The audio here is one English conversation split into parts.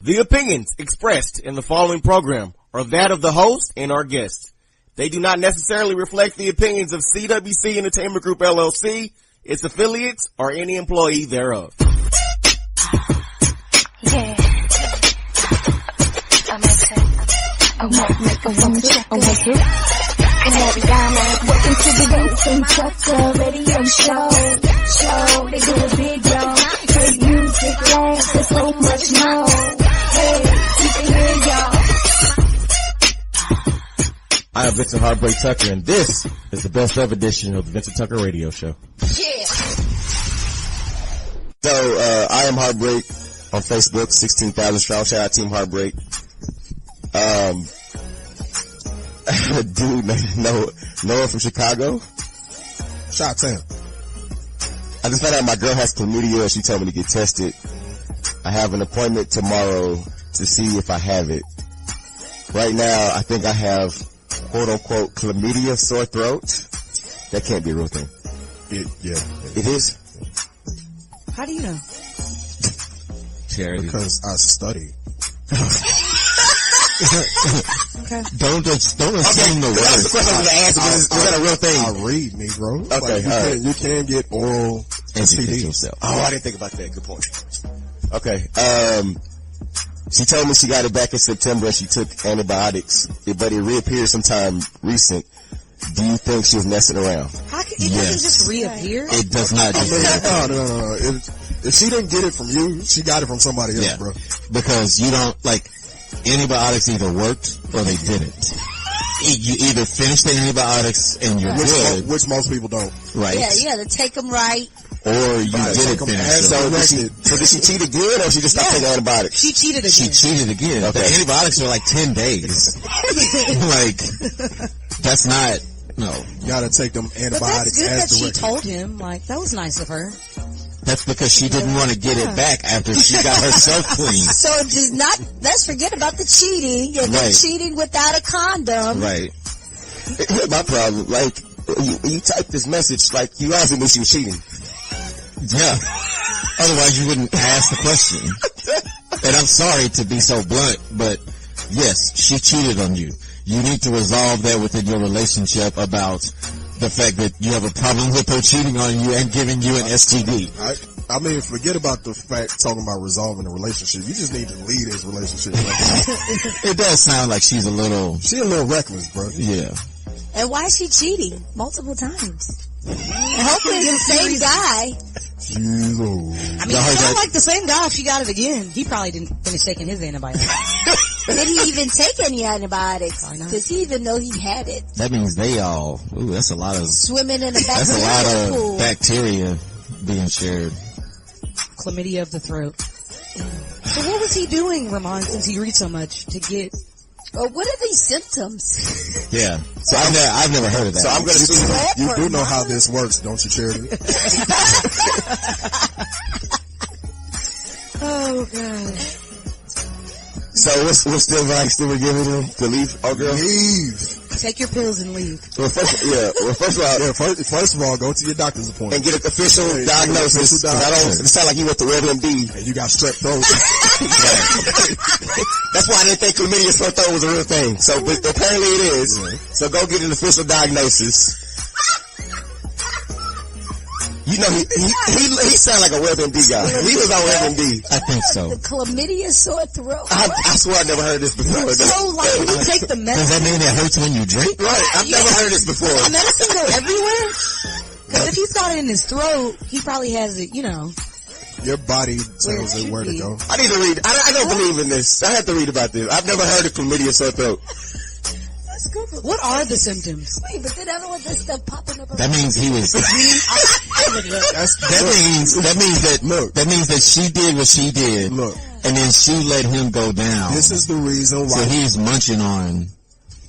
The opinions expressed in the following program are that of the host and our guests. They do not necessarily reflect the opinions of CWC Entertainment Group LLC, its affiliates, or any employee thereof. Yeah. I might make a woman check welcome to the Vincent Tucker Radio Show. They do a video. Great music, laughs, and so much more. Hey, you can hear y'all. I am Vincent Heartbreak Tucker, and this is the best of edition of the Vincent Tucker Radio Show. Yeah. So, I am Heartbreak on Facebook, 16,000 strong. Shout out Team Heartbreak. Dude, Noah from Chicago. Shout out to him. I just found out my girl has chlamydia and she told me to get tested. I have an appointment tomorrow to see if I have it. Right now, I think I have quote unquote chlamydia sore throat. That can't be a real thing. Yeah. It is? How do you know? Charity. Because I study. Okay. Don't assume the word. That's the question I was going to ask. Is that a real thing? I read, Negro. Okay, like, you can get oral STDs. Yourself. Oh, I didn't think about that. Good point. Okay. She told me she got it back in September and she took antibiotics, but it reappeared sometime recent. Do you think she was messing around? How can it doesn't just reappear? It does not just reappear. No. If she didn't get it from you, she got it from somebody else, bro. Because you don't, like, antibiotics either worked or they didn't. You either finish the antibiotics and you're good. Which most people don't. Right. Yeah, you gotta take them right. Or you didn't finish. So did she cheat again or she just stopped taking antibiotics? She cheated again. She cheated again. Okay. The antibiotics are like 10 days. Like, that's not, no. You gotta take them antibiotics but that's good as that she told him. Like, that was nice of her. That's because she didn't want to get it back after she got herself clean. So just let's forget about the cheating. You're cheating without a condom. Right. My problem, like, you type this message, like, you obviously knew she was cheating. Yeah. Otherwise you wouldn't ask the question. And I'm sorry to be so blunt, but yes, she cheated on you. You need to resolve that within your relationship about the fact that you have a problem with her cheating on you and giving you an STD. I mean, forget about the fact talking about resolving the relationship. You just need to leave this relationship. It does sound like she's a little reckless, bro. Yeah. And why is she cheating multiple times? And hopefully it's the same guy. I mean, it's not like the same guy if she got it again. He probably didn't finish taking his antibiotics. Did he even take any antibiotics? Does he even know he had it? That means they all, that's a lot of swimming in the bacteria. That's a lot of bacteria being shared. Chlamydia of the throat. So what was he doing, Ramon, since he reads so much to get? Well, what are these symptoms? Yeah. So I've never heard of that. So I'm going to assume you do know how this works, don't you, Charity? Oh, God. So what's the advice that we're giving him to leave? Oh, girl, leave. Take your pills and leave. Well, first of all, go to your doctor's appointment and get an official diagnosis. It sounds like you went to WebMD and you got strep throat. That's why I didn't think chlamydia sore throat was a real thing. So, but apparently it is. Yeah. So go get an official diagnosis. You know, he sounded like a WebMD guy. He was on WebMD. I think so. The chlamydia sore throat. I swear I never heard this before. So, like, when you take the medicine. Does that mean it hurts when you drink? Right. I've never heard this before. Does medicine go everywhere? Because if he's got it in his throat, he probably has it, you know. Your body tells it where to go. I need to read. I don't believe in this. I have to read about this. I've never heard of chlamydia sore throat. What are the symptoms? Wait, but then I don't want this stuff popping up. That means he was. That means that she did what she did. Look, and then she let him go down. This is the reason why. So he's munching on.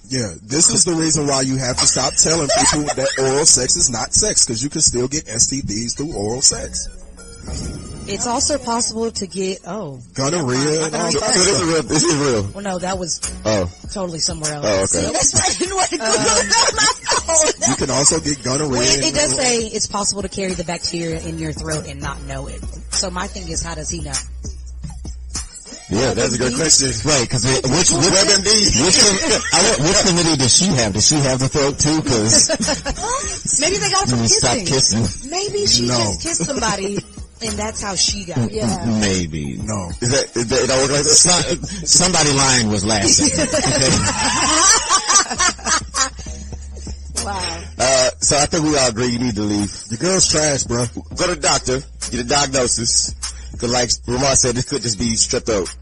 Yeah, this is the reason why you have to stop telling people that oral sex is not sex, because you can still get STDs through oral sex. It's also possible to get, gonorrhea. This is real. Well, no, that was totally somewhere else. Oh, okay. See, that's why I didn't want to go my phone. You can also get gonorrhea. Well, it does say it's possible to carry the bacteria in your throat and not know it. So my thing is, how does he know? Yeah, that's a good question. Right, because which committee does she have? Does she have the throat too? Because maybe they got it from kissing. Stop kissing. Maybe she just kissed somebody, and that's how she got it. Yeah. Maybe. No. Is that it don't work like that? Somebody lying was laughing. Wow. So I think we all agree you need to leave. Your girl's trash, bro. Go to the doctor, get a diagnosis. Cause like Ramon said, this could just be strep throat.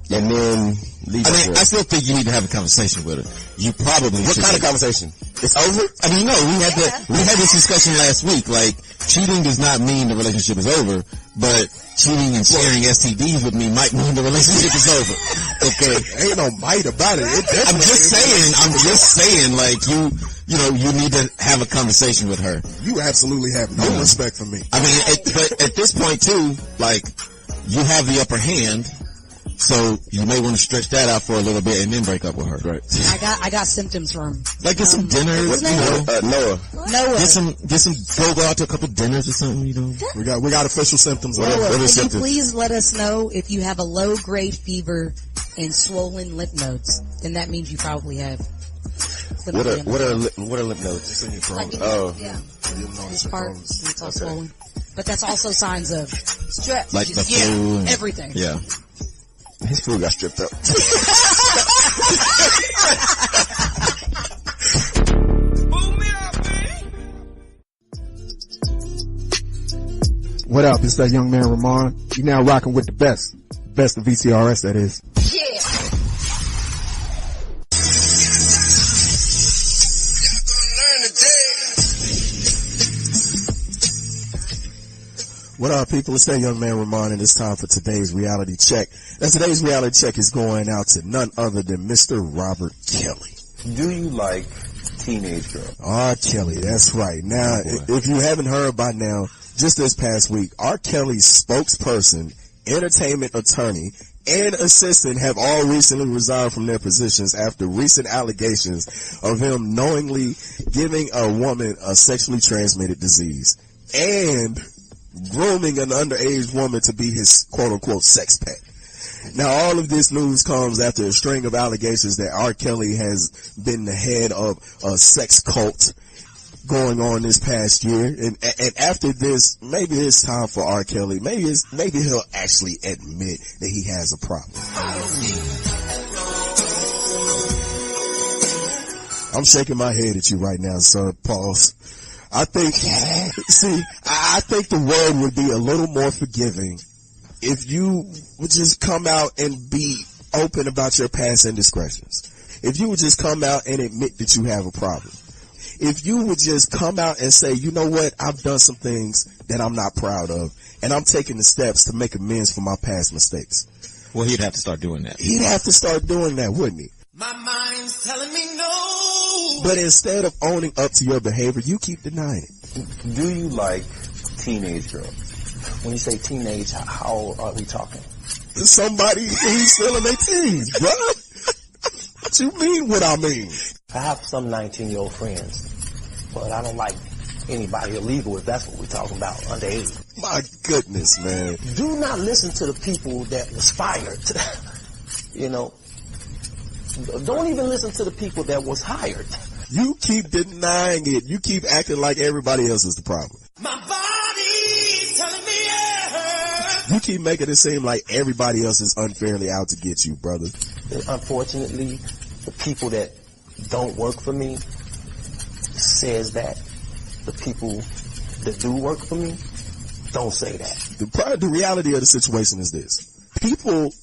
And then leave. I still think you need to have a conversation with her. You probably What kind of conversation? It's over? I mean, no, we had this discussion last week. Like, cheating does not mean the relationship is over, but cheating and sharing STDs with me might mean the relationship is over. Okay. Ain't no might about it. I'm just saying, like, you need to have a conversation with her. You absolutely have no respect for me. I mean, but at this point too, like, you have the upper hand, so you may want to stretch that out for a little bit and then break up with her. Right. I got symptoms from. Like, get some dinners. Noah. Go out to a couple dinners or something, you know. We got official symptoms. Noah, can you please let us know if you have a low grade fever and swollen lymph nodes? Then that means you probably have. What are lymph nodes? It's in your throat. Like this part, it's all swollen. But that's also signs of stress. Like the flu. Everything. Yeah. His food got stripped up. What up? It's that young man Ramon. You now rocking with the best of VTRS, that is. Yeah. What up, people? It's that young man Ramon, and it's time for today's reality check. And today's reality check is going out to none other than Mr. Robert Kelly. Do you like teenage girls? R. Kelly, that's right. Now, if you haven't heard by now, just this past week, R. Kelly's spokesperson, entertainment attorney, and assistant have all recently resigned from their positions after recent allegations of him knowingly giving a woman a sexually transmitted disease and grooming an underage woman to be his quote-unquote sex pet. Now, all of this news comes after a string of allegations that R. Kelly has been the head of a sex cult going on this past year. And after this, maybe it's time for R. Kelly. Maybe he'll actually admit that he has a problem. I'm shaking my head at you right now, sir. Pause. I think the world would be a little more forgiving if you would just come out and be open about your past indiscretions. If you would just come out and admit that you have a problem. If you would just come out and say, you know what, I've done some things that I'm not proud of, and I'm taking the steps to make amends for my past mistakes. Well, he'd have to start doing that. He'd have to start doing that, wouldn't he? My mind's telling me no. But instead of owning up to your behavior, you keep denying it. Do you like teenage girls? When you say teenage, how old are we talking? Somebody who's still in their teens, bro. What you mean what I mean? I have some 19-year-old friends, but I don't like anybody illegal if that's what we're talking about, underage. My goodness, man. Do not listen to the people that was fired. You know, don't even listen to the people that was hired. You keep denying it. You keep acting like everybody else is the problem. My body's telling me yeah. You keep making it seem like everybody else is unfairly out to get you, brother. Unfortunately, the people that don't work for me says that. The people that do work for me don't say that. The reality of the situation is this. People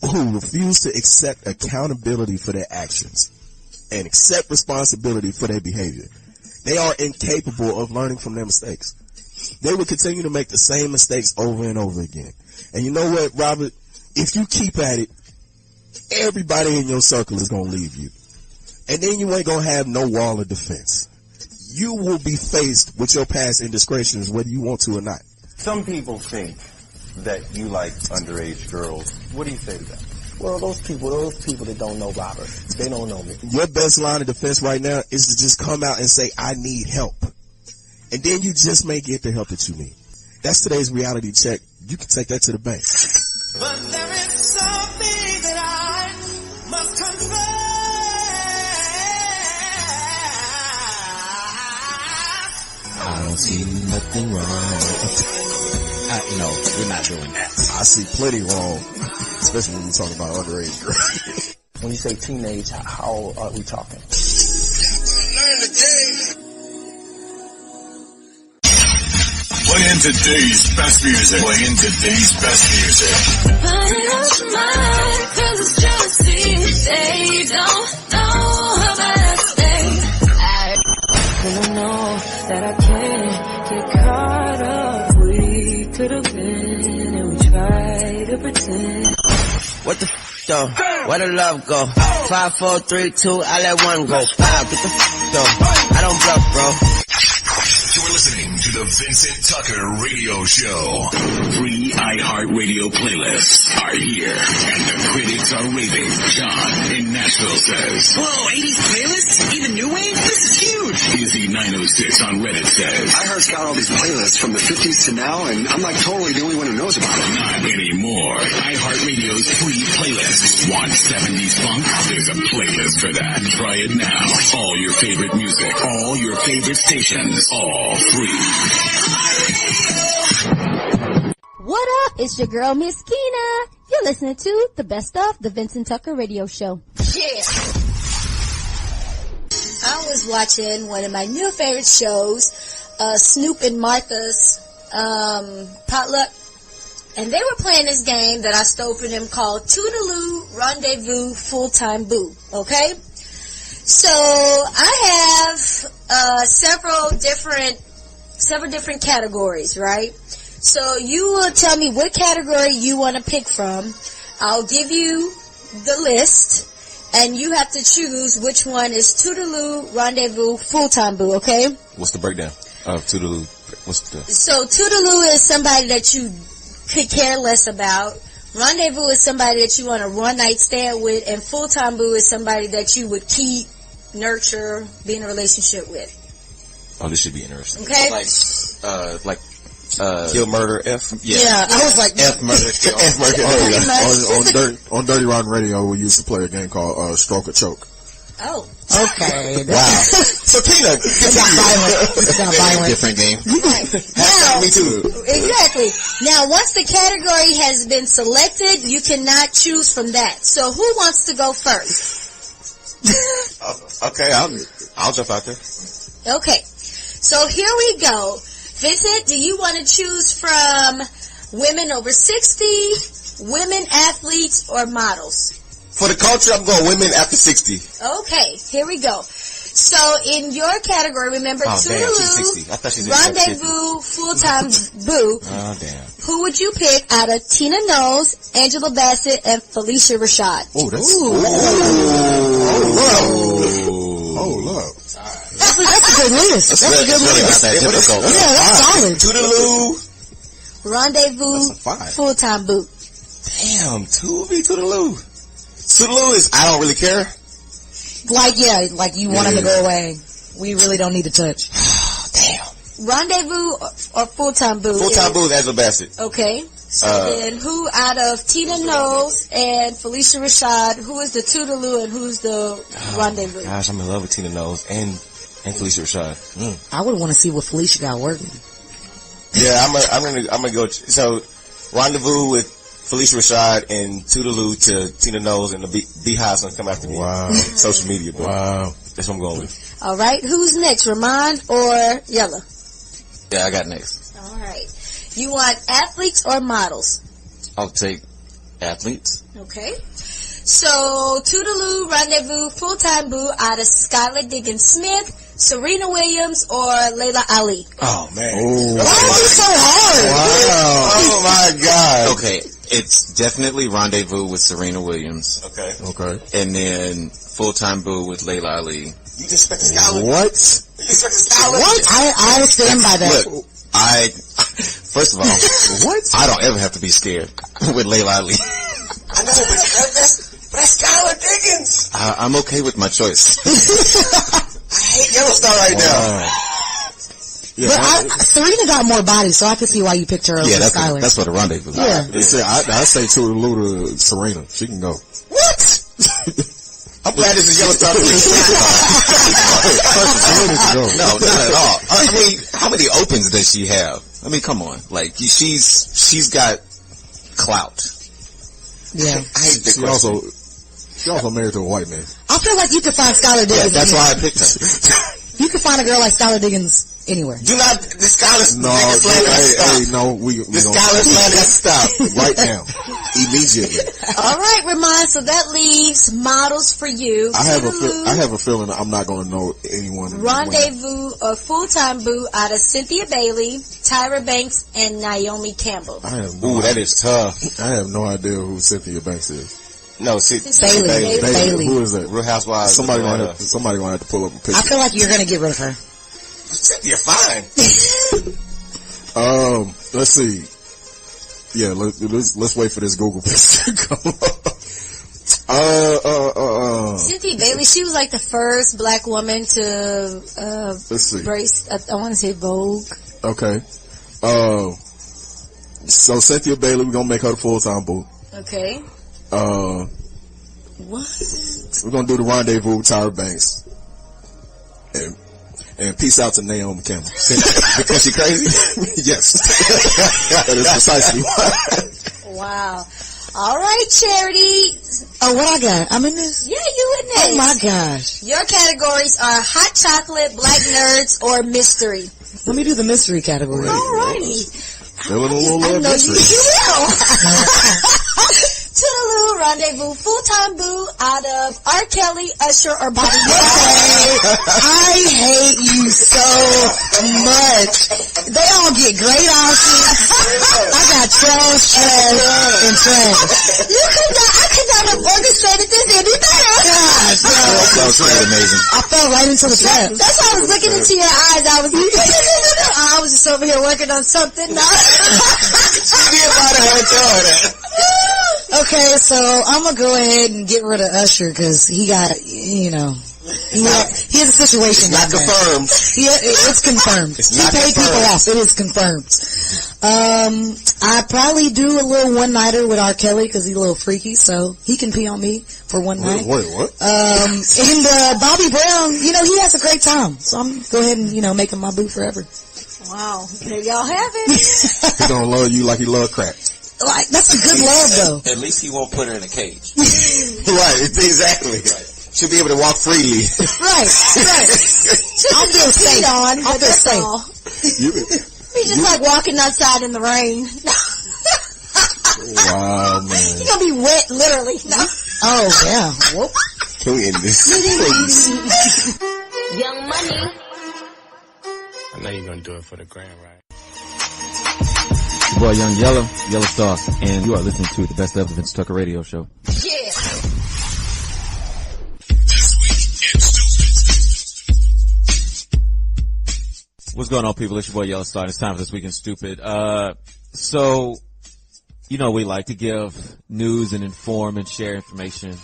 who refuse to accept accountability for their actions and accept responsibility for their behavior, they are incapable of learning from their mistakes. They will continue to make the same mistakes over and over again. And you know what, Robert? If you keep at it, everybody in your circle is going to leave you. And then you ain't going to have no wall of defense. You will be faced with your past indiscretions whether you want to or not. Some people think that you like underage girls. What do you say to that? Well, those people that don't know Robert, they don't know me. Your best line of defense right now is to just come out and say, I need help. And then you just may get the help that you need. That's today's reality check. You can take that to the bank. I don't see nothing wrong. No, we're not doing that. I see plenty wrong, especially when you talk about underage girls. When you say teenage, how old are we talking? Learn the game. Playing today's best music. Playing today's best music. But it don't mind, 'cause it's jealousy. They don't know about us. And I know that I can't get caught up. We could have been and we try to pretend. What the though? Where the love go? 5, 4, 3, 2, I let one go. Wow, get the though. I don't bluff, bro. You're listening to the Vincent Tucker Radio Show. Free iHeartRadio playlists are here, and the critics are raving. John in Nashville says, whoa, 80s playlists? Even new wave? This is huge. Izzy906 on Reddit says, I heard got all these playlists from the 50s to now, and I'm like totally the only one who knows about them. not anymore. iHeartRadio's free playlist. Want 70s funk? There's a playlist for that. Try it now. All your favorite music, all your favorite stations, all free. What up? It's your girl, Miss Keena. You're listening to the best of the Vincent Tucker Radio Show. Yeah. I was watching one of my new favorite shows, Snoop and Martha's Potluck, and they were playing this game that I stole from them called Toodaloo Rendezvous Full-Time Boo, okay? So I have several different categories, right? So you will tell me what category you want to pick from. I'll give you the list, and you have to choose which one is Toodaloo Rendezvous Full-Time Boo, okay? What's the breakdown of Toodaloo? So Toodaloo is somebody that you could care less about. Rendezvous is somebody that you want a one-night stand with, and Full-Time Boo is somebody that you would keep, nurture, be in a relationship with. Oh, this should be interesting. Okay? Kill, murder, F. Yeah, I was like F murder, kill. F murder. On Dirty Rotten Radio, we used to play a game called Stroke or Choke. Oh. Okay. Wow. So Tina, it's got violent. Different game. Now, me too. Exactly. Now, once the category has been selected, you cannot choose from that. So, who wants to go first? Okay, I'll jump out there. Okay. So here we go. Vincent, do you want to choose from women over 60, women athletes, or models? For the culture, I'm going women after 60. Okay, here we go. So in your category, remember Toodaloo, Rendezvous, Full-Time Boo. Oh, damn. Who would you pick out of Tina Knowles, Angela Bassett, and Felicia Rashad? Oh, that's... Hold up. That's a good list. That's a good list. Yeah, that's solid. Toodaloo, Rendezvous, Full-Time Boo. Damn, Toodaloo. Toodaloo is, I don't really care. Like you want him to go away. We really don't need to touch. Damn. Rendezvous or Full-Time Boo? Full-Time Boo is Angela Bassett. Okay. So then who out of Tina Knowles and Felicia Rashad, who is the Toodaloo and who's the Rendezvous? Gosh, I'm in love with Tina Knowles and Felicia Rashad. I would want to see what Felicia got working. Yeah, I'm gonna go. So, Rendezvous with Felicia Rashad and Toodaloo to Tina Knowles, and the Beehive's gonna come after me. Wow. Social media, bro. Wow. That's what I'm going with. All right. Who's next, Ramon or Yella? Yeah, I got next. All right. You want athletes or models? I'll take athletes. Okay. So, Toodaloo, Rendezvous, Full-Time Boo out of Skylar Diggins Smith, Serena Williams, or Layla Ali? Oh, man. Oh. Why are you so hard? Wow. Oh, my God. Okay, it's definitely Rendezvous with Serena Williams. Okay. And then Full-Time Boo with Layla Ali. You disrespect the Skylar? What? You disrespect the Skylar? What? I stand by that. Look, first of all, what? I don't ever have to be scared with Layla Ali. I know, but that's Skylar Diggins. I'm okay with my choice. I hate Yellowstone right now. Yeah, but Serena got more body, so I can see why you picked her over Skylar. That's what a rendezvous is. Yeah. I say Toodaloo to Serena. She can go. What? I'm glad this is Yellowstone. No, not at all. I mean, how many opens does she have? I mean, come on. Like, she's got clout. Yeah. I hate the question. She also married to a white man. I feel like you could find Skylar Diggins. Yeah, that's why I picked her. You could find a girl like Skylar Diggins anywhere. Do not, the Skylar No, the Skylar slander has to stop right now, immediately. All right, Ramon. So that leaves models for you. I have a feeling I'm not going to know anyone. Rendezvous or Full-Time Boo out of Cynthia Bailey, Tyra Banks, and Naomi Campbell. That is tough. I have no idea who Cynthia Banks is. No, Bailey. Who is that? Real Housewives. Somebody gonna have to pull up a picture. I feel like you're gonna get rid of her. Cynthia, fine. Let's see. Yeah, let's wait for this Google picture to come up. Cynthia Bailey, she was like the first black woman to let's see. Brace. I want to say Vogue. Okay. So Cynthia Bailey, we're gonna make her the full-time boo. Okay. What? We're gonna do the Rendezvous with Tyra Banks. And peace out to Naomi Campbell. Because she crazy? Yes. That is precisely why. Wow. All right, Charity. Oh, what I got? I'm in this? Yeah, you in this. Oh my gosh. Your categories are hot chocolate, black nerds, or mystery. Let me do the mystery category. All righty. Feeling a little mystery. You will. Toodaloo, Rendezvous, Full-Time Boo out of R. Kelly, Usher, or Bobby McFerrin. I hate you so much. They all get great options. I got trash, and trash. I could not have orchestrated this any better. Gosh, no. That was really amazing. I fell right into the trap. That's why I was looking into your eyes. I was just over here working on something. Okay, so I'm gonna go ahead and get rid of Usher because he got, he has a situation. It's not confirmed. Yeah, it's confirmed. He paid people off. It is confirmed. I probably do a little one-nighter with R. Kelly because he's a little freaky, so he can pee on me for one night. Wait, what? And Bobby Brown, he has a great time, so I'm gonna go ahead and make him my boo forever. Wow, there y'all have it. He gonna love you like he love crack. Like, that's a good love, though. At least he won't put her in a cage. Right, exactly. She'll be able to walk freely. Right. I'll feel safe. I'll feel safe. He's just like walking outside in the rain. Wow, man. You're gonna be wet, literally. No. Oh, yeah. Whoop. Can we end this, please? Young Money. I know you're gonna do it for the gram, right? Boy, Young Yellow Star, and you are listening to the Best of the Vince Tucker Radio Show. Yeah. What's going on, people? It's your boy Yellow Star, and it's time for This Week in Stupid. So, we like to give news and inform and share information,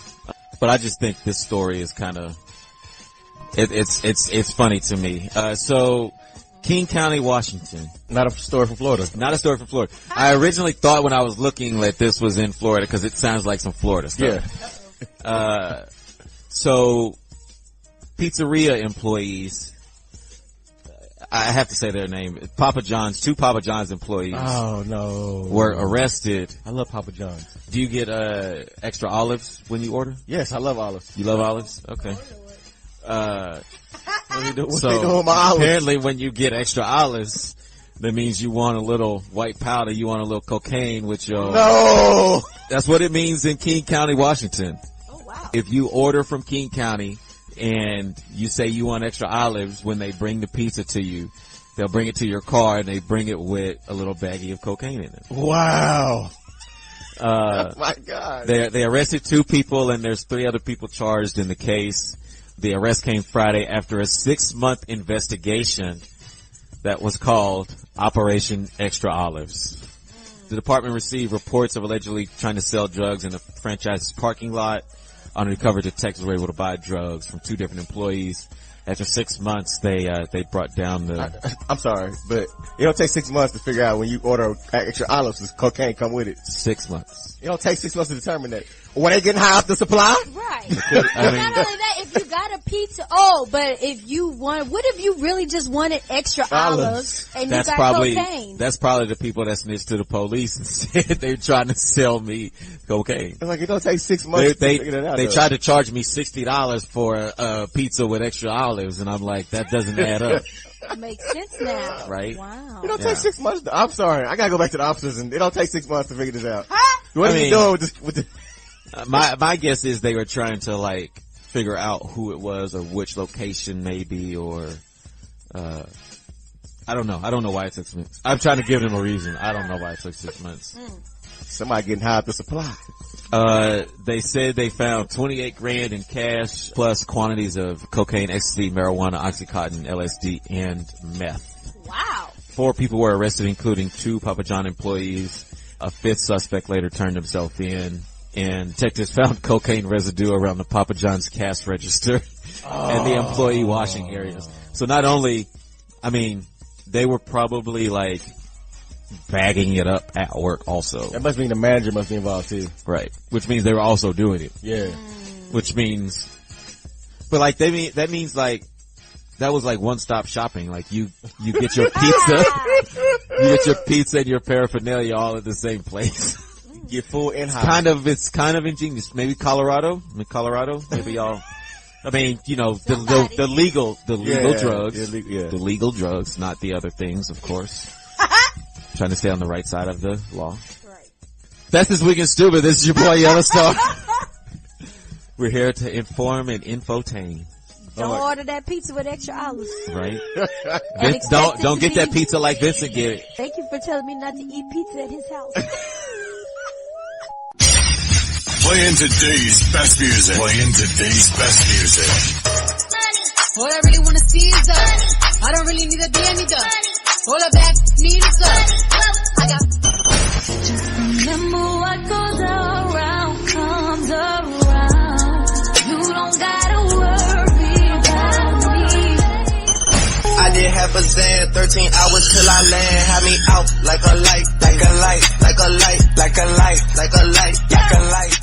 but I just think this story is kind of, it's funny to me. So, King County, Washington. Not a story from Florida. Not a story from Florida. I originally thought when I was looking that this was in Florida because it sounds like some Florida stuff. Yeah. So, pizzeria employees, I have to say their name, two Papa John's employees. Oh, no. Were arrested. I love Papa John's. Do you get extra olives when you order? Yes, I love olives. You love olives? Okay. So apparently when you get extra olives, that means you want a little white powder, you want a little cocaine with your... No! That's what it means in King County, Washington. Oh, wow. If you order from King County and you say you want extra olives, when they bring the pizza to you, they'll bring it to your car and they bring it with a little baggie of cocaine in it. Wow. Oh my God. They arrested 2 people and there's 3 other people charged in the case. The arrest came Friday after a 6-month investigation that was called Operation Extra Olives. The department received reports of allegedly trying to sell drugs in the franchise's parking lot. Undercover detectives were able to buy drugs from 2 different employees. After 6 months, they brought down the... I'm sorry, but it don't take 6 months to figure out when you order extra olives, does cocaine come with it? 6 months. It don't take 6 months to determine that. When they getting high off the supply? Right. Right. I mean, not only that, if you got a pizza, but if you want, what if you really just wanted extra olives and you got cocaine? That's probably the people that snitched to the police and said they're trying to sell me cocaine. It's like it don't take 6 months to figure it out. They tried to charge me $60 for a pizza with extra olives, and I'm like, that doesn't add up. It makes sense now. Right? Wow. It don't take 6 months. I'm sorry. I gotta go back to the officers, and it don't take 6 months to figure this out. What are you doing with the my guess is they were trying to like figure out who it was or which location maybe, or I don't know. I don't know why it took 6 months. I'm trying to give them a reason. I don't know why it took 6 months. Somebody getting high off the supply. They said they found $28,000 in cash plus quantities of cocaine, ecstasy, marijuana, oxycontin, LSD, and meth. Wow. 4 people were arrested, including 2 Papa John employees. A 5th suspect later turned himself in, and detectives found cocaine residue around the Papa John's cash register and the employee washing areas. So not only, I mean, they were probably like bagging it up at work also. That must mean the manager must be involved too. Right. Which means they were also doing it. Yeah. Which means, but like that means like, that was like one-stop shopping. Like you get your pizza, and your paraphernalia all at the same place. Get full and high. It's kind of ingenious. Maybe Colorado, maybe y'all. I mean, you know, the legal drugs, the legal drugs, not the other things, of course. Trying to stay on the right side of the law. Right. That's This Week in Stupid. This is your boy Yellowstar. We're here to inform and infotain. Don't order that pizza with extra olives. Right. Don't get that pizza like Vincent get it. Thank you for telling me not to eat pizza at his house. Playing today's best music. All I really wanna see is us. I don't really need a D, I need the all I back need is us. I got. Just remember what goes around comes around. You don't gotta worry about me. I did half a Zan, 13 hours till I land. Had me out like a light, like a light, like a light, like a light, like a light, like a light.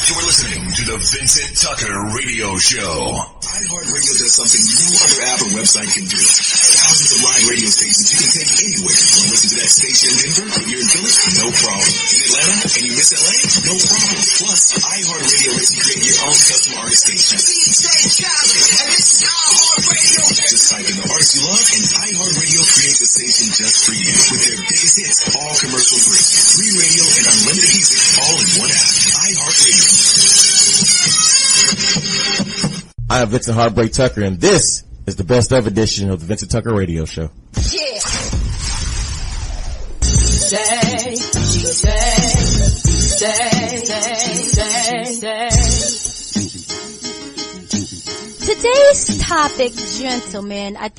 You are listening to the Vincent Tucker Radio Show. iHeartRadio does something no other app or website can do. Thousands of live radio stations you can take anywhere. Want to listen to that station in Denver? If you're in Philly? No problem. In Atlanta? And you miss LA? No problem. Plus, iHeartRadio lets you create your own custom artist station. DJ Khaled, and this is iHeartRadio. Just type in the artist you love, and iHeartRadio creates a station just for you. With their biggest hits, all commercial free. Free radio and unlimited music, all in one app. iHeartRadio. I am Vincent Heartbreak Tucker, and this is the best of edition of the Vincent Tucker Radio Show. Yeah. Today's topic, gentlemen, I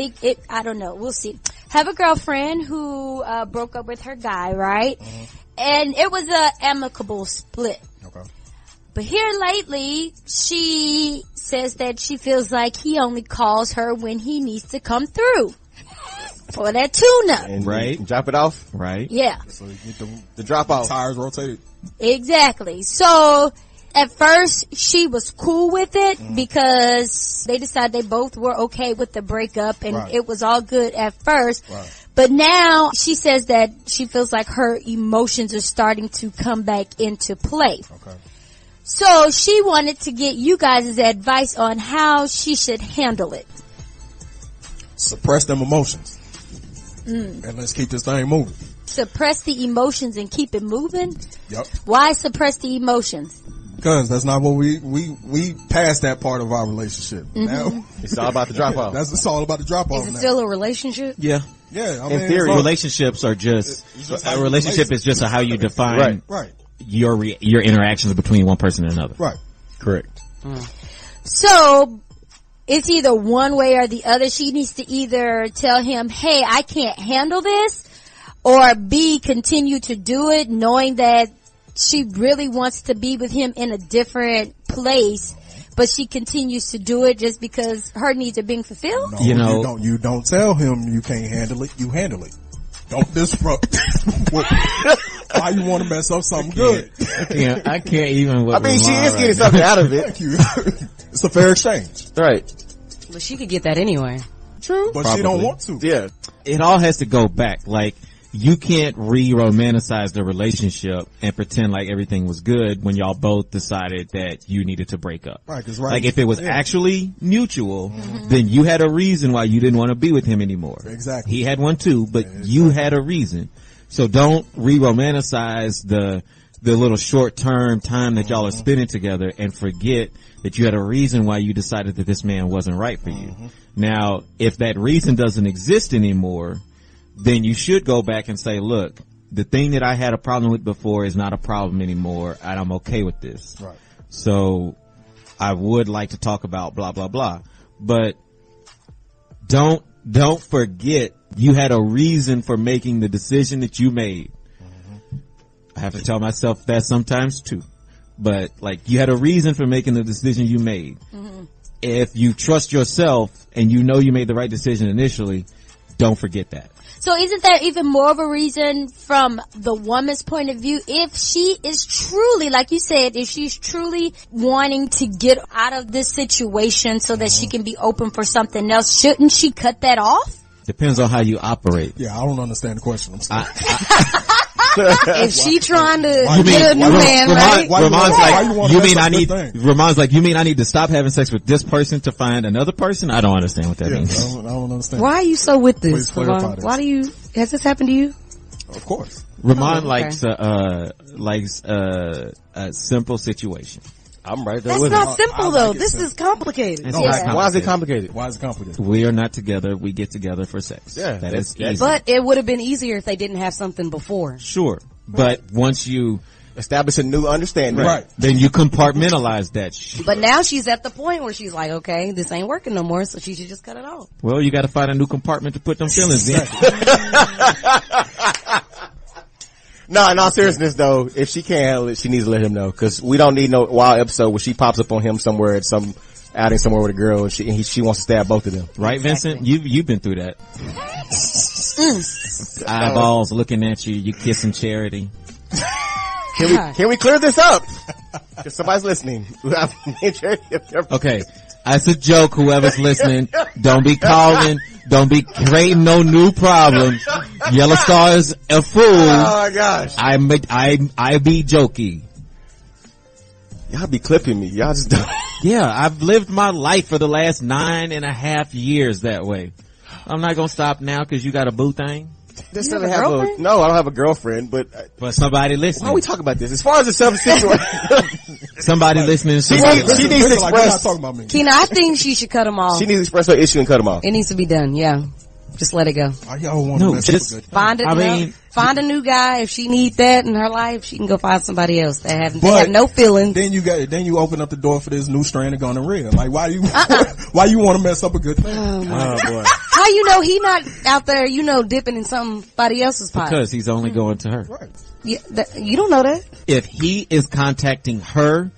don't know, we'll see. Have a girlfriend who broke up with her guy, right? Mm-hmm. And it was a amicable split. Okay. But here lately, she says that she feels like he only calls her when he needs to come through for that tune-up. And right. Drop it off. Right. Yeah. So you get the drop off. Tires rotated. Exactly. So at first she was cool with it because they decided they both were okay with the breakup and it was all good at first. Right. But now she says that she feels like her emotions are starting to come back into play. Okay. So she wanted to get you guys' advice on how she should handle it. Suppress them emotions. And let's keep this thing moving. Suppress the emotions and keep it moving? Yep. Why suppress the emotions? Because that's not what we passed that part of our relationship. Mm-hmm. Now it's all about the drop off. It's all about the drop off. Is it still a relationship? Yeah. Yeah. In theory, relationships are just a relationship is just how you define your interactions between one person and another. Right. Correct. So it's either one way or the other. She needs to either tell him, hey, I can't handle this, or B, continue to do it knowing that she really wants to be with him in a different place, but she continues to do it just because her needs are being fulfilled. No, you don't tell him you can't handle it. You handle it. Don't disrupt. Why you want to mess up something good? Yeah, I can't even. I mean, she is getting something out of it. Thank you. It's a fair exchange. Right. But she could get that anyway. True. But Probably. she don't want to. Yeah. It all has to go back. Like, you can't re-romanticize the relationship and pretend like everything was good when y'all both decided that you needed to break up. Right, 'cause Like, if it was actually mutual, then you had a reason why you didn't want to be with him anymore. Exactly. He had one too, but you had a reason. So don't re-romanticize the little short-term time that y'all are spending together and forget that you had a reason why you decided that this man wasn't right for you. Now, if that reason doesn't exist anymore, then you should go back and say, look, the thing that I had a problem with before is not a problem anymore, and I'm okay with this. Right. So I would like to talk about blah, blah, blah. But don't forget you had a reason for making the decision that you made. I have to tell myself that sometimes too. But like, you had a reason for making the decision you made. If you trust yourself and you know you made the right decision initially, don't forget that. So isn't there even more of a reason from the woman's point of view? If she is truly, like you said, if she's truly wanting to get out of this situation so that she can be open for something else, shouldn't she cut that off? Depends on how you operate. Yeah, I don't understand the question. I'm sorry. If she trying to get a new man, right? Ramon's like, you mean I need to stop having sex with this person to find another person? I don't understand what that means. I don't understand. Why are you so with this? Please clarify this. Why do you, has this happened to you? Of course. Ramon okay. likes a simple situation. I'm right there That's with not it. simple though. This is complicated. It's No, not why is it complicated? Why is it complicated? We are not together. We get together for sex. Yeah, that is easy. But it would have been easier if they didn't have something before. Sure. But once you establish a new understanding, right, then you compartmentalize that shit. But now she's at the point where she's like, okay, this ain't working no more, so she should just cut it off. Well, you got to find a new compartment to put them feelings in. No, in all seriousness though, if she can't handle it, she needs to let him know, because we don't need no wild episode where she pops up on him somewhere at some outing somewhere with a girl and she wants to stab both of them. Right, Vincent? You've been through that. Eyeballs looking at you, you kissing Charity. Can we clear this up? Because somebody's listening. Okay, that's a joke. Whoever's listening, don't be calling. Don't be creating no new problems. Yellow Star is a fool. Oh my gosh. I be jokey. Y'all be clipping me. Y'all just don't. Yeah, I've lived my life for the last 9.5 years that way. I'm not gonna stop now because you got a boo thing. This You have doesn't a have girlfriend? no, I don't have a girlfriend, but somebody listening. why are we talking about this? As far as the situation, somebody listening. she needs to express. Keena, I think she should cut him off. She needs to express her issue and cut him off. It needs to be done, yeah. Just let it go. Y'all want to mess up a good thing. Find a new guy. If she needs that in her life, she can go find somebody else that have no feelings. Then you open up the door for this new strand of gonorrhea. Like, why why you want to mess up a good thing? Oh, boy. How you know he not out there, dipping in somebody else's pot? Because he's only going to her. Right. Yeah, you don't know that. If he is contacting her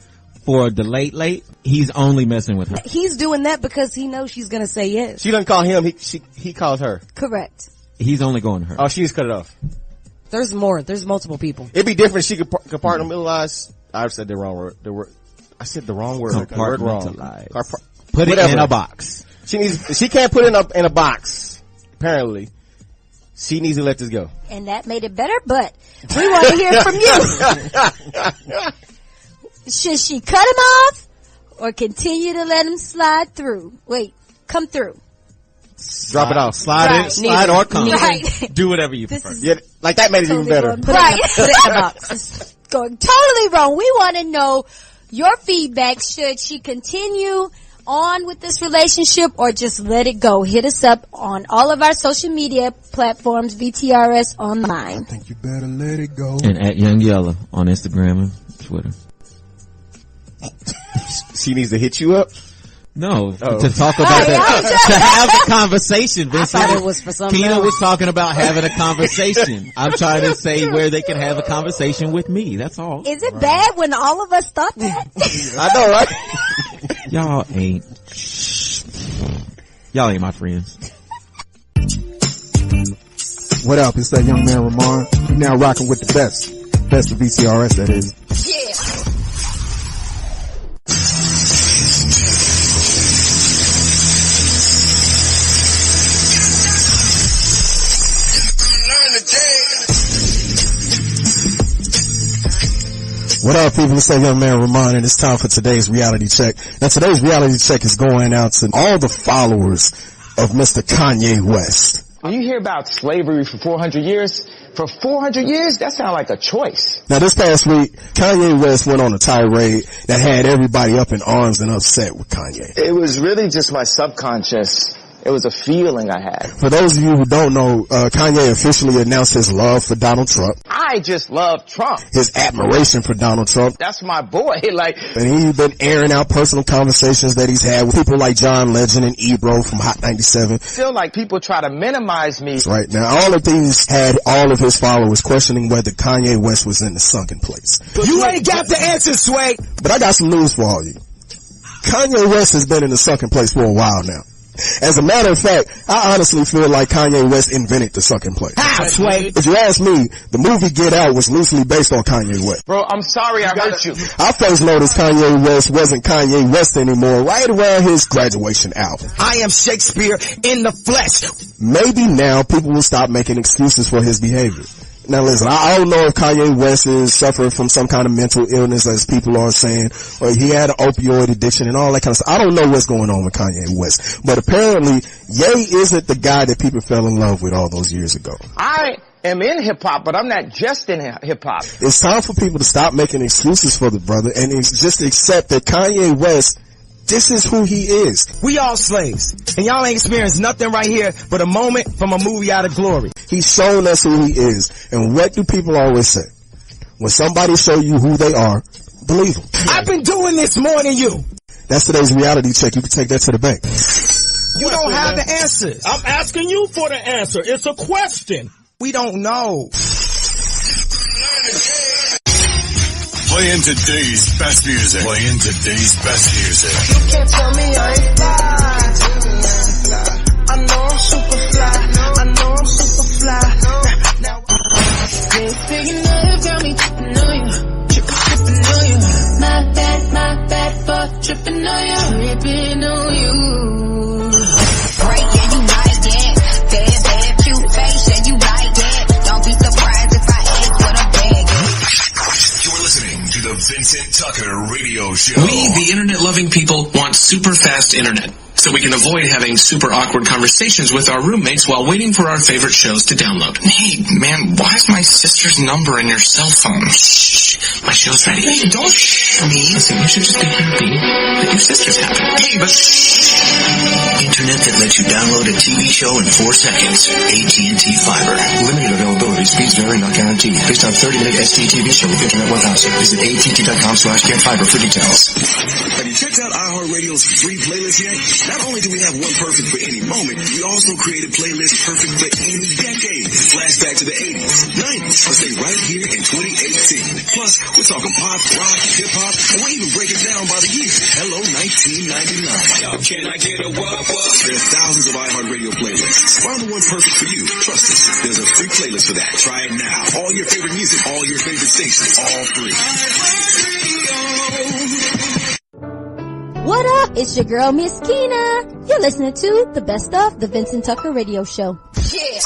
for the late, he's only messing with her. He's doing that because he knows she's gonna say yes. She doesn't call him. He calls her. Correct. He's only going to her. Oh, she needs to cut it off. There's more. There's multiple people. It'd be different if she could compartmentalize. I said the wrong word. I said the wrong word. Word wrong. Put it in a box. She can't put it in a box. Apparently, she needs to let this go. And that made it better, but we want to hear from you. Should she cut him off or continue to let him slide through? Wait, come through. Drop it off. Slide or come. Right. Do whatever you prefer. Yeah, like that made it even better. Right. Put it in the box. It's going totally wrong. We want to know your feedback. Should she continue on with this relationship or just let it go? Hit us up on all of our social media platforms, VTRS Online. I think you better let it go. And at Young Yellow on Instagram and Twitter. She needs to hit you up? No, to talk about that. To have a conversation. I thought it was for something Keena else. was talking about having a conversation. I'm trying to say where they can have a conversation with me. That's all. Is it bad when all of us thought that? I know, right? Y'all ain't my friends. What up? It's that young man Ramon. You now rocking with the best. Best of VTRS, that is. Yeah. What up, people? It's that young man Ramon, and it's time for today's reality check. Now, today's reality check is going out to all the followers of Mr. Kanye West. When you hear about slavery for 400 years, that sounds like a choice. Now, this past week, Kanye West went on a tirade that had everybody up in arms and upset with Kanye. It was really just my subconscious. It was a feeling I had. For those of you who don't know, Kanye officially announced his love for Donald Trump. I just love Trump. His admiration for Donald Trump. That's my boy. And he's been airing out personal conversations that he's had with people like John Legend and Ebro from Hot 97. Feel like people try to minimize me. Right now, all of these had all of his followers questioning whether Kanye West was in the sunken place. You ain't got the answer, Sway. But I got some news for all you. Kanye West has been in the sunken place for a while now. As a matter of fact, I honestly feel like Kanye West invented the sunken place. How, Sway? If you ask me, the movie Get Out was loosely based on Kanye West. Bro, I'm sorry I hurt you. I first noticed Kanye West wasn't Kanye West anymore right around his graduation album. I am Shakespeare in the flesh. Maybe now people will stop making excuses for his behavior. Now listen, I don't know if Kanye West is suffering from some kind of mental illness, as people are saying, or he had an opioid addiction and all that kind of stuff. I don't know what's going on with Kanye West. But apparently, Ye isn't the guy that people fell in love with all those years ago. I am in hip-hop, but I'm not just in hip-hop. It's time for people to stop making excuses for the brother and just accept that Kanye West, this is who he is. We all slaves. And y'all ain't experienced nothing right here but a moment from a movie out of glory. He's shown us who he is. And what do people always say? When somebody show you who they are, believe them. I've been doing this more than you. That's today's reality check. You can take that to the bank. You don't have the answers. I'm asking you for the answer. It's a question. We don't know. Playing today's best music. You can't tell me I ain't fly. I know I'm super fly. Big enough, got me tripping on you. Tripping on you. My bad for tripping on you. Tripping on you. Break, yeah, you like that. Bad, cute face, yeah, you like that. Don't be surprised if I ask what I'm begging. You're listening to the Vincent Tucker Radio Show. We, the internet-loving people, want super fast internet, so we can avoid having super awkward conversations with our roommates while waiting for our favorite shows to download. Hey, man, why is my sister's number in your cell phone? Shh, my show's ready. Hey, don't shh me. Listen, you should just be happy that your sister's happy. Hey, but Internet that lets you download a TV show in 4 seconds. AT&T Fiber. Limited availability. Speeds vary, not guaranteed. Based on 30-minute SD TV show with Internet 1000. Visit att.com/getfiber for details. Have you checked out iHeartRadio's free playlist yet? Not only do we have one perfect for any moment, we also created playlists perfect for any decade. Flashback to the 80s, 90s, or stay right here in 2018. Plus, we're talking pop, rock, hip-hop, and we're even breaking down by the year. Hello, 1999. Can I get a what? There's thousands of iHeartRadio playlists. Find the one perfect for you. Trust us, there's a free playlist for that. Try it now. All your favorite music, all your favorite stations, all free. What up? It's your girl, Miss Keena. You're listening to the best of the Vincent Tucker Radio Show. Yeah.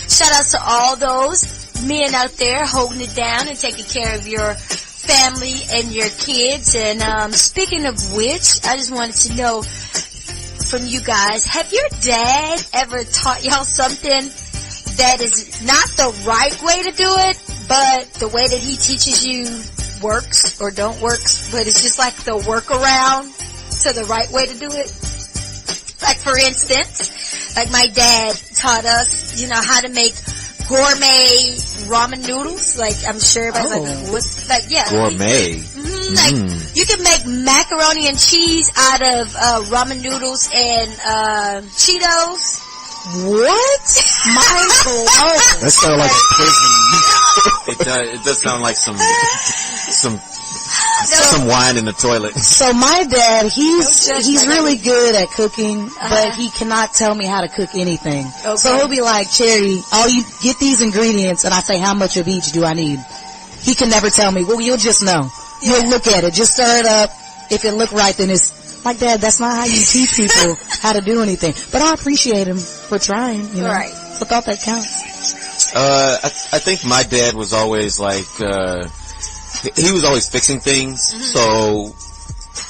Shout out to all those men out there holding it down and taking care of your family and your kids. And speaking of which, I just wanted to know from you guys, have your dad ever taught y'all something that is not the right way to do it, but the way that he teaches you works or don't works, but it's just like the workaround to the right way to do it? Like, for instance, like my dad taught us, you know, how to make gourmet ramen noodles. Like, I'm sure everybody's like, what? Like, yeah. Gourmet. Like, you can make macaroni and cheese out of ramen noodles and Cheetos. What? Mind blown. That sounds like a prison. It does sound like some some wine in the toilet. So my dad, he's really good at cooking, but he cannot tell me how to cook anything. Okay. So he'll be like, Cherry, all you get these ingredients, and I say, how much of each do I need? He can never tell me. Well, you'll just know. Yeah. You'll look at it, just stir it up. If it look right, then it's like, Dad, that's not how you teach people how to do anything. But I appreciate him for trying, you know. Right. So I thought that counts. I think my dad was always like, he was always fixing things. Mm-hmm. So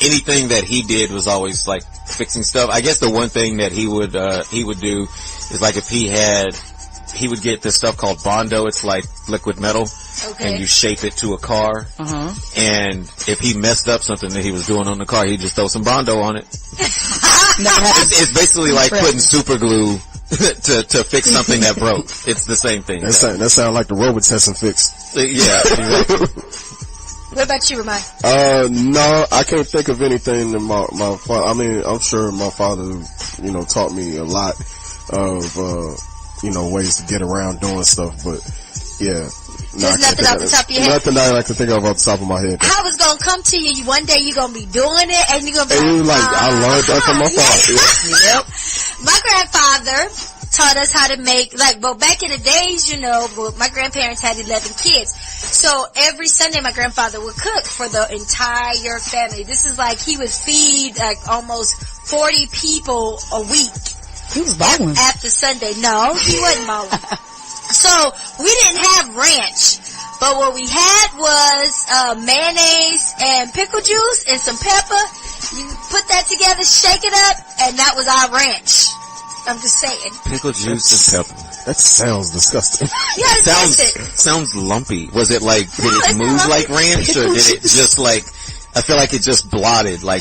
anything that he did was always like fixing stuff. I guess the one thing that he would do is like if he would get this stuff called Bondo. It's like liquid metal. Okay. And you shape it to a car. Uh-huh. And if he messed up something that he was doing on the car, he'd just throw some Bondo on it. It's basically like putting super glue to fix something that broke. It's the same thing. That sounds like the Robitussin fix. Yeah. Exactly. What about you, Ramon? No, I can't think of anything that my father, I mean, I'm sure my father, taught me a lot of, ways to get around doing stuff, but yeah. There's nothing off the top of your head? Nothing I can think of off the top of my head. I was going to come to you. One day you're going to be doing it, and you're going to be I learned that from my father. Yep. My grandfather taught us how to make, back in the days, my grandparents had 11 kids. So every Sunday my grandfather would cook for the entire family. This is like he would feed almost 40 people a week. He was balling. After Sunday. No, he wasn't balling. So we didn't have ranch, but what we had was mayonnaise and pickle juice and some pepper. You put that together, shake it up, and that was our ranch. I'm just saying. Pickle juice and pepper. That sounds disgusting. Yeah, sounds lumpy. Was it like, did it move like ranch, or did it just I feel like it just blotted No,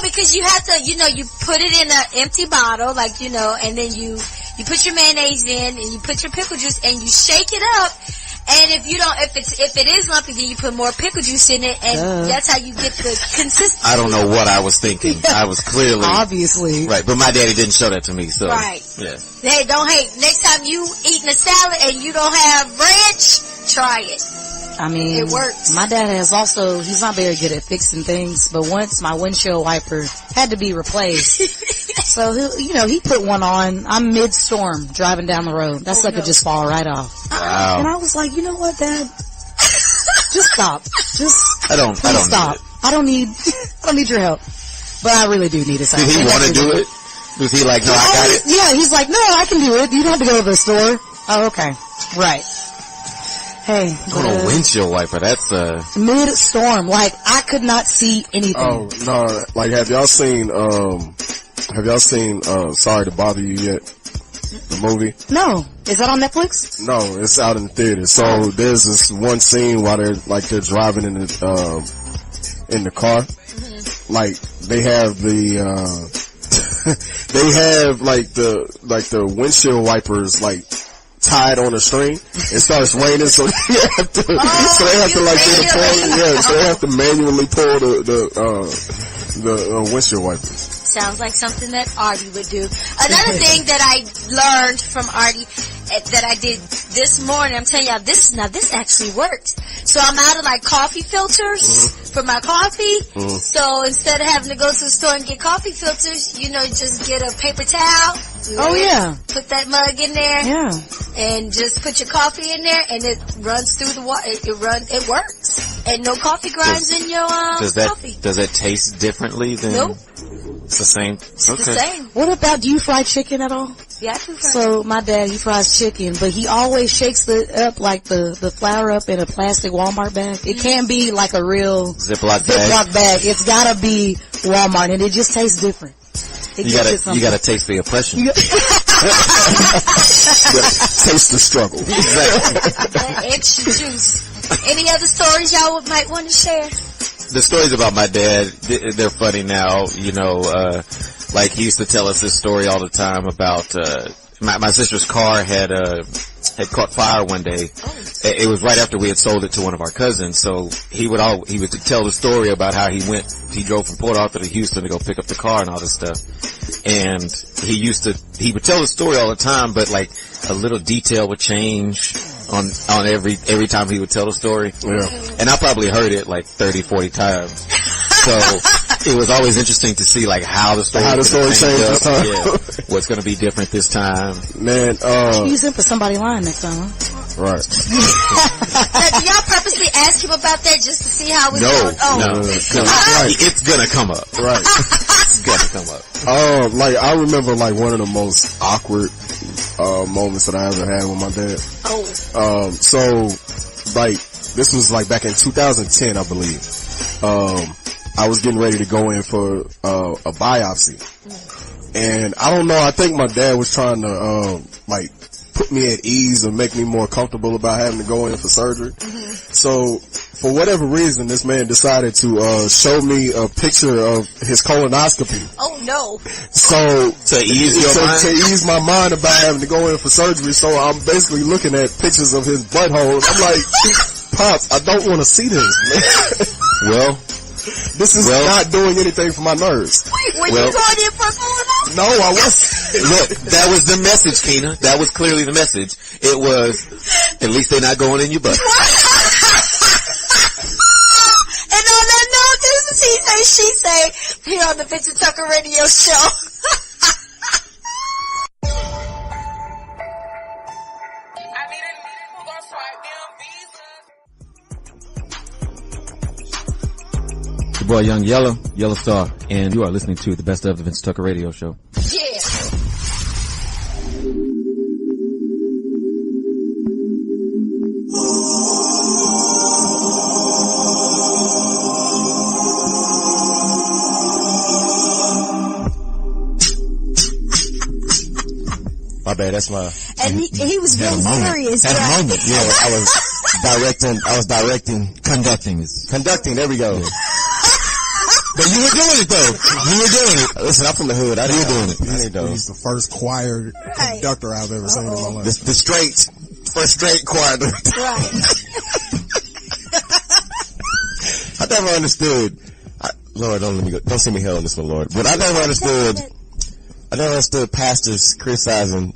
because you have to, you put it in an empty bottle, and then you put your mayonnaise in, and you put your pickle juice, and you shake it up. And if it is lumpy, then you put more pickle juice in it, and that's how you get the consistency. I don't know what I was thinking. I was clearly obviously right, but my daddy didn't show that to me. So right, yeah. Hey, don't hate. Next time you eating a salad and you don't have ranch, try it. I mean, it works. My dad he's not very good at fixing things, but once my windshield wiper had to be replaced. So he put one on. I'm mid-storm driving down the road. That sucker just fall right off. Wow. And I was like, you know what, Dad? Just stop. I don't stop. I don't need your help. But I really do need it. Did he want to do it? Was he like, no, I got it? Yeah, he's like, no, I can do it. You don't have to go to the store. Oh, okay. Right. Hey. On a windshield wiper, that's mid-storm. I could not see anything. Oh, no. Have y'all seen Sorry to Bother You Yet? The movie? No. Is that on Netflix? No, it's out in the theater. So there's this one scene while they're driving in the car. Mm-hmm. They have the windshield wipers tied on a string. It starts raining, so they have to manually pull the windshield wipers. Sounds like something that Artie would do. Another thing that I learned from Artie that I did this morning, I'm telling y'all, this actually works. So I'm out of coffee filters for my coffee. So instead of having to go to the store and get coffee filters, just get a paper towel. Oh yeah. Put that mug in there. Yeah. And just put your coffee in there, and it runs through the water. It works. And no coffee grinds in your coffee. Does it taste differently than? Nope. It's the same. It's the same. What about, do you fry chicken at all? Yeah, I do fry. So my dad, he fries chicken, but he always shakes it up the flour up in a plastic Walmart bag. It can't be a real Ziploc bag. It's gotta be Walmart, and it just tastes different. You gotta taste the oppression. Taste the struggle. That extra juice. Any other stories y'all might want to share? The stories about my dad, they're funny now. He used to tell us this story all the time about my sister's car had caught fire one day. It was right after we had sold it to one of our cousins. So he would tell the story about how he drove from Port Arthur to Houston to go pick up the car and all this stuff. And he would tell the story all the time, but a little detail would change on every time he would tell the story. Yeah. And I probably heard it like 30, 40 times. So it was always interesting to see like how the story changed this time. Yeah. What's going to be different this time. Man, use him for somebody lying next time, huh? Right. Now, do y'all purposely ask him about that just to see how we No. Right. It's gonna come up. Right. It's gonna come up. Like I remember like one of the most awkward moments that I ever had with my dad. So like this was like back in 2010, I believe. I was getting ready to go in for a biopsy. And I don't know, I think my dad was trying to like put me at ease and make me more comfortable about having to go in for surgery. So for whatever reason, this man decided to show me a picture of his colonoscopy. Oh no. So to ease your mind? To ease my mind about having to go in for surgery. So I'm basically looking at pictures of his butthole. I'm like, Pops, I don't want to see this, man. Well, this is not doing anything for my nerves. Wait, were you going in for colonoscopy? No, I wasn't. Look, that was the message, Keena. That was clearly the message. It was, at least they're not going in your butt. And on that note, this is He Say, She Say, here on the Vincent Tucker Radio Show. Your boy Young Yellow Star, and you are listening to the best of the Vincent Tucker Radio Show. Yeah. My bad, that's my... And he was real serious. At a moment, yeah. I was conducting, there we go. Yeah. But you were doing it though. You were doing it. Listen, I'm from the hood. You were doing it. He's the first choir conductor I've ever seen in my life. The first straight choir director. Right. I never understood. Lord, don't send me hell on this one, Lord. But I never understood pastors criticizing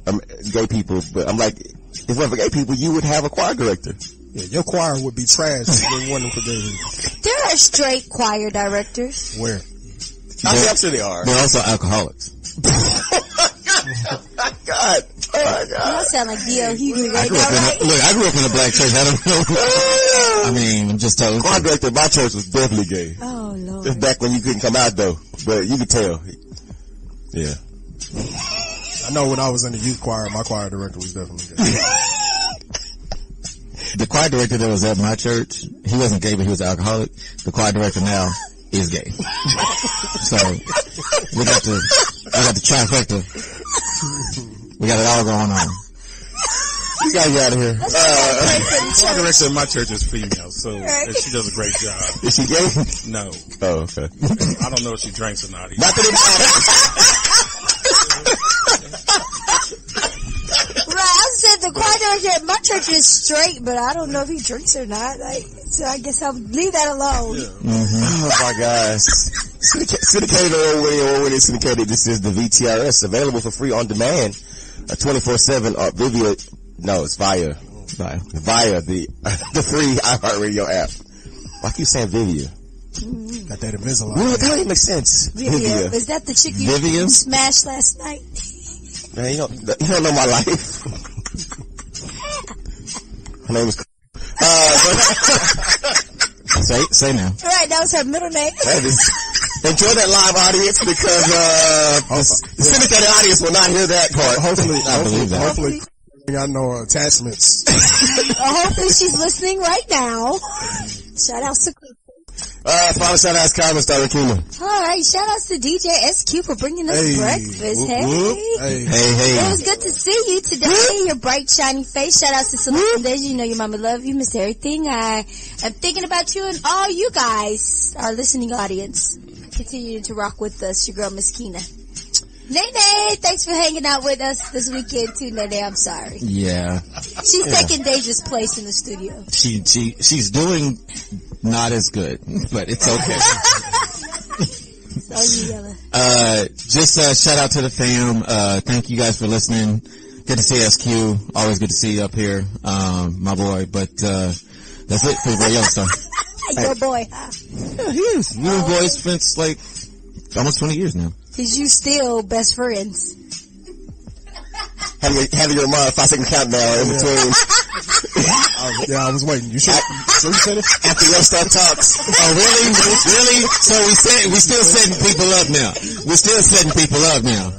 gay people. But I'm like, if it were for gay people, you would have a choir director. Yeah, your choir would be trash if it wasn't for gay people. There are straight choir directors. Where? I'm sure they are. They're also alcoholics. God. Oh my God. You sound like D.L. Hughley right now, right? Look, I grew up in a black church. I don't know. I mean, I'm just telling you. Choir director at my church was definitely gay. Oh, Lord. Just back when you couldn't come out though. But you could tell. Yeah. I know when I was in the youth choir, my choir director was definitely gay. The choir director that was at my church, he wasn't gay, but he was an alcoholic. The choir director now is gay. So we got the trifecta. We got it all going on. You gotta get out of here. The choir director at my church is female, so and she does a great job. Is she gay? No. Oh, okay. I don't know if she drinks or not. Not that it Right, I said the choir director at my church is straight, but I don't know if he drinks or not. So I guess I'll leave that alone. Yeah. Oh my gosh. Syndicated award-winning syndicated. This is the VTRS, available for free on demand, 24/7 via the free iHeartRadio app. Why keep saying Vivia? Got that Invisalign. Well, that don't even make sense. Vivia. Is that the chick you smashed last night? Man, you don't know my life. Her name was. Say now. Right, that was her middle name. Enjoy that live audience because the syndicated audience will not hear that part. Hopefully, I believe that. Hopefully, I know attachments. Hopefully, she's listening right now. Shout out to. Final shout outs, comments, Dr. Keena. Alright, shout outs to DJ SQ for bringing us breakfast. Hey. It was good to see you today. Your bright, shiny face. Shout outs to Celeste Days. You know your mama love you, miss everything. I am thinking about you and all you guys, our listening audience. Continue to rock with us, your girl, Miss Keena. Nene, thanks for hanging out with us this weekend too, Nene. I'm sorry. Yeah. She's taking Deja's place in the studio. She's doing not as good, but it's okay. So you yelling. Just shout out to the fam. Thank you guys for listening. Good to see SQ. Always good to see you up here, my boy. But that's it for the Radio Star. Your boy, huh? Yeah, he is. We've been boys since like almost 20 years now. Cause you still best friends. Have your 5-second countdown in between. I was waiting. You should. So you said it after your stuff talks. Oh, really? Really? So we still setting people up now. We're still setting people up now.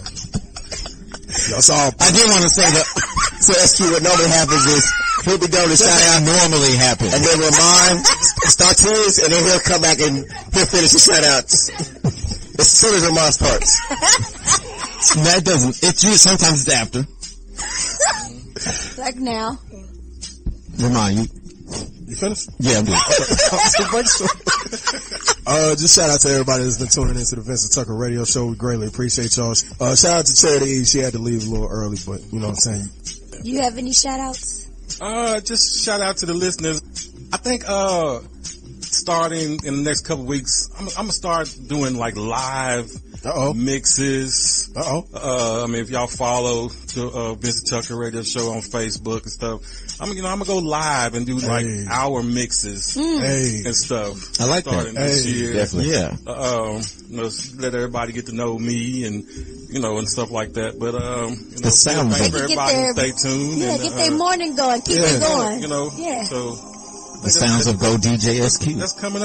That's all. I did want to say that. So that's true. What normally happens is he'll be done with shout out. Normally happens. And then Ramon starts his, and then he'll come back and he'll finish the shout outs. As soon as Ramon starts. That doesn't. It's you. Sometimes it's after. Like now. Ramon, you finished? Yeah, I'm good. Just shout out to everybody that's been tuning into the Vincent Tucker Radio Show. We greatly appreciate y'all. Shout out to Charity E. She had to leave a little early, but you know what I'm saying. You have any shout outs? Just shout out to the listeners. I think starting in the next couple of weeks, I'm gonna start doing like live mixes. I mean, if y'all follow the Vincent Tucker Radio Show on Facebook and stuff, I'm gonna go live and do like hour mixes and stuff. I like starting that. This year. Definitely. Yeah. Let everybody get to know me and and stuff like that. But the sounds thanks for everybody who stay tuned. Yeah, and, get their morning going. Keep it going. So the sounds of Go DJ SQ. That's coming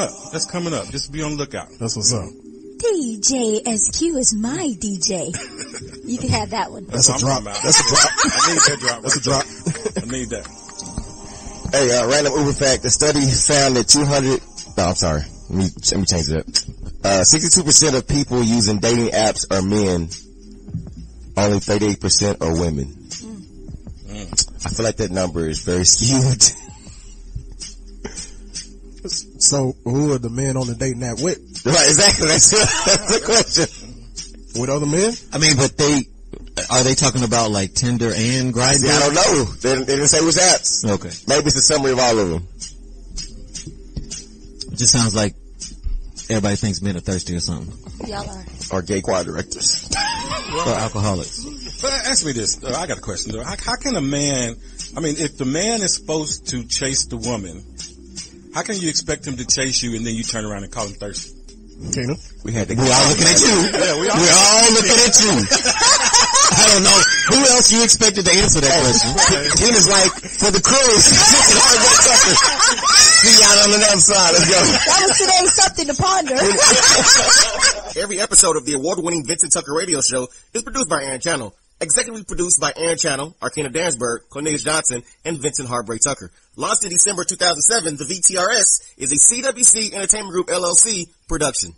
up. Just be on the lookout. That's what's up. DJ SQ is my DJ. You can have that one. That's a drop. That's a drop. I need that drop. That's a drop. I need that. Hey, random Uber fact. The study found that 200. No, I'm sorry. Let me change it up. 62% of people using dating apps are men. Only 38% are women. I feel like that number is very skewed. So, who are the men on the dating app with? Right, exactly. That's the question. With other men? I mean, but are they talking about like Tinder and Grindr? I don't know. They didn't say which apps. Okay. Maybe it's a summary of all of them. It just sounds like everybody thinks men are thirsty or something. Y'all are. Or gay choir directors. Or alcoholics. But ask me this. I got a question though. How can a man, if the man is supposed to chase the woman, how can you expect him to chase you and then you turn around and call him thirsty? Kena? We all looking at you. Yeah, we all looking at you. I don't know. Who else you expected to answer that question? Kena's like, for the cruise. See y'all on the other side. Let's go. That was today's something to ponder. Every episode of the award-winning Vincent Tucker Radio Show is produced by Aaron Channel. Executively produced by Aaron Channel, Arkena Dansberg, Cornelius Johnson, and Vincent Heartbreak Tucker. Launched in December 2007, the VTRS is a CWC Entertainment Group LLC production.